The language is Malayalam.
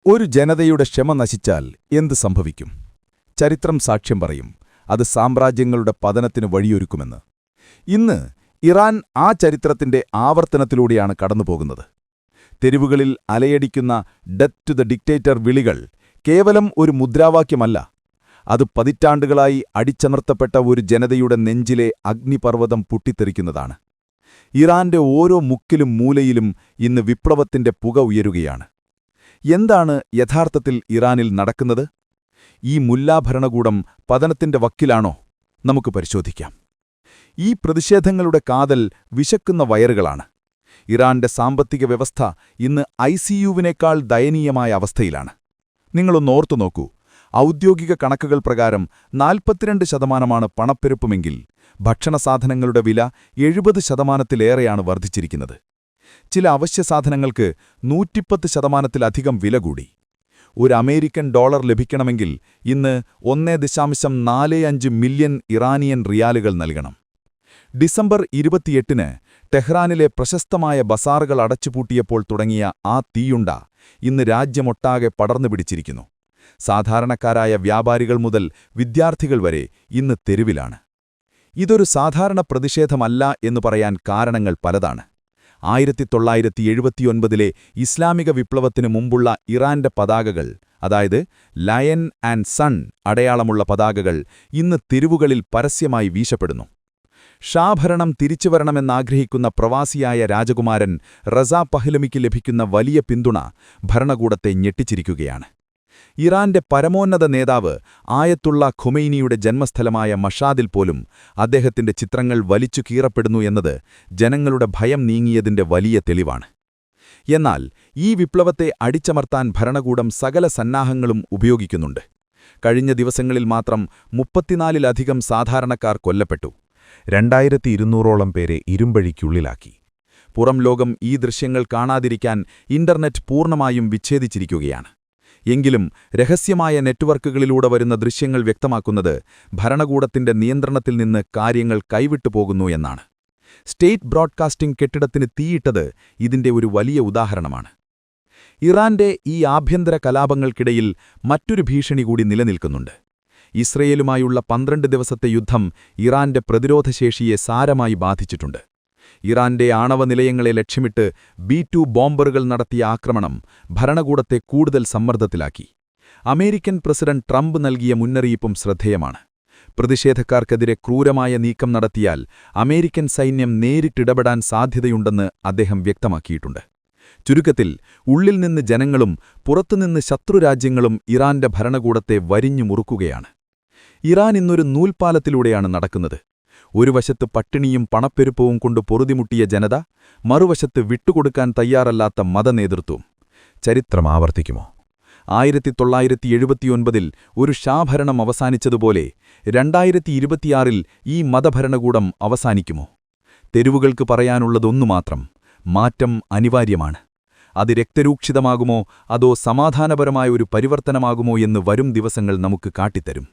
ഒരു ജനതയുടെ ക്ഷമ നശിച്ചാൽ എന്ത് സംഭവിക്കും? ചരിത്രം സാക്ഷ്യം പറയും, അത് സാമ്രാജ്യങ്ങളുടെ പതനത്തിന് വഴിയൊരുക്കുമെന്ന്. ഇന്ന് ഇറാൻ ആ ചരിത്രത്തിന്റെ ആവർത്തനത്തിലൂടെയാണ് കടന്നുപോകുന്നത്. തെരുവുകളിൽ അലയടിക്കുന്ന ഡെത്ത് ടു ദ ഡിക്റ്റേറ്റർ വിളികൾ കേവലം ഒരു മുദ്രാവാക്യമല്ല, അത് പതിറ്റാണ്ടുകളായി അടിച്ചമർത്തപ്പെട്ട ഒരു ജനതയുടെ നെഞ്ചിലെ അഗ്നിപർവ്വതം പൊട്ടിത്തെറിക്കുന്നതാണ്. ഇറാന്റെ ഓരോ മുക്കിലും മൂലയിലും ഇന്ന് വിപ്ലവത്തിന്റെ പുക ഉയരുകയാണ്. എന്താണ് യഥാർത്ഥത്തിൽ ഇറാനിൽ നടക്കുന്നത്? ഈ മുല്ലാ ഭരണകൂടം പതനത്തിന്റെ വക്കിലാണോ? നമുക്ക് പരിശോധിക്കാം. ഈ പ്രതിഷേധങ്ങളുടെ കാതൽ വിശക്കുന്ന വയറുകളാണ്. ഇറാന്റെ സാമ്പത്തിക വ്യവസ്ഥ ഇന്ന് ICUവിനേക്കാൾ ദയനീയമായ അവസ്ഥയിലാണ്. നിങ്ങളൊന്നോർത്തു നോക്കൂ, ഔദ്യോഗിക കണക്കുകൾ പ്രകാരം 42% പണപ്പെരുപ്പമെങ്കിൽ ഭക്ഷണസാധനങ്ങളുടെ വില 70%-ലേറെയാണ് വർദ്ധിച്ചിരിക്കുന്നത്. ചില അവശ്യസാധനങ്ങൾക്ക് 110%-ലധികം വില കൂടി. ഒരു അമേരിക്കൻ ഡോളർ ലഭിക്കണമെങ്കിൽ ഇന്ന് 1.45 മില്യൺ ഇറാനിയൻ റിയാലുകൾ നൽകണം. ഡിസംബർ 28-ന് ടെഹ്റാനിലെ പ്രശസ്തമായ ബസാറുകൾ അടച്ചുപൂട്ടിയപ്പോൾ തുടങ്ങിയ ആ തീയുണ്ട ഇന്ന് രാജ്യമൊട്ടാകെ പടർന്നുപിടിച്ചിരിക്കുന്നു. സാധാരണക്കാരായ വ്യാപാരികൾ മുതൽ വിദ്യാർത്ഥികൾ വരെ ഇന്ന് തെരുവിലാണ്. ഇതൊരു സാധാരണ പ്രതിഷേധമല്ല എന്നു പറയാൻ കാരണങ്ങൾ പലതാണ്. 1979-ലെ ഇസ്ലാമിക വിപ്ലവത്തിനു മുമ്പുള്ള ഇറാന്റെ പതാകകൾ, അതായത് ലയൺ ആൻഡ് സൺ അടയാളമുള്ള പതാകകൾ ഇന്ന് തെരുവുകളിൽ പരസ്യമായി വീശപ്പെടുന്നു. ഷാഭരണം തിരിച്ചുവരണമെന്നാഗ്രഹിക്കുന്ന പ്രവാസിയായ രാജകുമാരൻ റസാ പഹ്ലമിക്ക് ലഭിക്കുന്ന വലിയ പിന്തുണ ഭരണകൂടത്തെ ഞെട്ടിച്ചിരിക്കുകയാണ്. ഇറാന്റെ പരമോന്നത നേതാവ് ആയത്തുള്ള ഖൊമൈനിയുടെ ജന്മസ്ഥലമായ മഷാദിൽ പോലും അദ്ദേഹത്തിന്റെ ചിത്രങ്ങൾ വലിച്ചു കീറപ്പെടുന്നു എന്നത് ജനങ്ങളുടെ ഭയം നീങ്ങിയതിന്റെ വലിയ തെളിവാണ്. എന്നാൽ ഈ വിപ്ലവത്തെ അടിച്ചമർത്താൻ ഭരണകൂടം സകല സന്നാഹങ്ങളും ഉപയോഗിക്കുന്നുണ്ട്. കഴിഞ്ഞ ദിവസങ്ങളിൽ മാത്രം 34-ലധികം സാധാരണക്കാർ കൊല്ലപ്പെട്ടു. 2200-ഓളം പേരെ ഇരുമ്പഴിക്കുള്ളിലാക്കി. പുറം ലോകം ഈ ദൃശ്യങ്ങൾ കാണാതിരിക്കാൻ ഇന്റർനെറ്റ് പൂർണ്ണമായും വിച്ഛേദിച്ചിരിക്കുകയാണ്. എങ്കിലും രഹസ്യമായ നെറ്റ്വർക്കുകളിലൂടെ വരുന്ന ദൃശ്യങ്ങൾ വ്യക്തമാക്കുന്നത് ഭരണകൂടത്തിന്റെ നിയന്ത്രണത്തിൽ നിന്ന് കാര്യങ്ങൾ കൈവിട്ടുപോകുന്നു എന്നാണ്. സ്റ്റേറ്റ് ബ്രോഡ്കാസ്റ്റിംഗ് കെട്ടിടത്തിന് തീയിട്ടത് ഇതിന്റെ ഒരു വലിയ ഉദാഹരണമാണ്. ഇറാന്റെ ഈ ആഭ്യന്തര കലാപങ്ങൾക്കിടയിൽ മറ്റൊരു ഭീഷണി കൂടി നിലനിൽക്കുന്നുണ്ട്. ഇസ്രയേലുമായുള്ള 12 ദിവസത്തെ യുദ്ധം ഇറാന്റെ പ്രതിരോധശേഷിയെ സാരമായി ബാധിച്ചിട്ടുണ്ട്. ഇറാന്റെ ആണവ നിലയങ്ങളെ ലക്ഷ്യമിട്ട് B-2 ബോംബറുകൾ നടത്തിയ ആക്രമണം ഭരണകൂടത്തെ കൂടുതൽ സമ്മർദ്ദത്തിലാക്കി. അമേരിക്കൻ പ്രസിഡന്റ് ട്രംപ് നൽകിയ മുന്നറിയിപ്പും ശ്രദ്ധേയമാണ്. പ്രതിഷേധക്കാർക്കെതിരെ ക്രൂരമായ നീക്കം നടത്തിയാൽ അമേരിക്കൻ സൈന്യം നേരിട്ടിടപെടാൻ സാധ്യതയുണ്ടെന്ന് അദ്ദേഹം വ്യക്തമാക്കിയിട്ടുണ്ട്. ചുരുക്കത്തിൽ, ഉള്ളിൽ നിന്ന് ജനങ്ങളും പുറത്തുനിന്ന് ശത്രുരാജ്യങ്ങളും ഇറാന്റെ ഭരണകൂടത്തെ വരിഞ്ഞു മുറുക്കുകയാണ്. ഇറാൻ ഇന്നൊരു നൂൽപ്പാലത്തിലൂടെയാണ് നടക്കുന്നത്. ഒരു വശത്ത് പട്ടിണിയും പണപ്പെരുപ്പവും കൊണ്ട് പൊറുതിമുട്ടിയ ജനത, മറുവശത്ത് വിട്ടുകൊടുക്കാൻ തയ്യാറല്ലാത്ത മതനേതൃത്വം. ചരിത്രം ആവർത്തിക്കുമോ? 1979-ൽ ഒരു ഷാഭരണം അവസാനിച്ചതുപോലെ 2026-ൽ ഈ മതഭരണകൂടം അവസാനിക്കുമോ? തെരുവുകൾക്ക് പറയാനുള്ളതൊന്നുമാത്രം: മാറ്റം അനിവാര്യമാണ്. അത് രക്തരൂക്ഷിതമാകുമോ അതോ സമാധാനപരമായ ഒരു പരിവർത്തനമാകുമോ എന്ന് വരും ദിവസങ്ങൾ നമുക്ക് കാട്ടിത്തരും.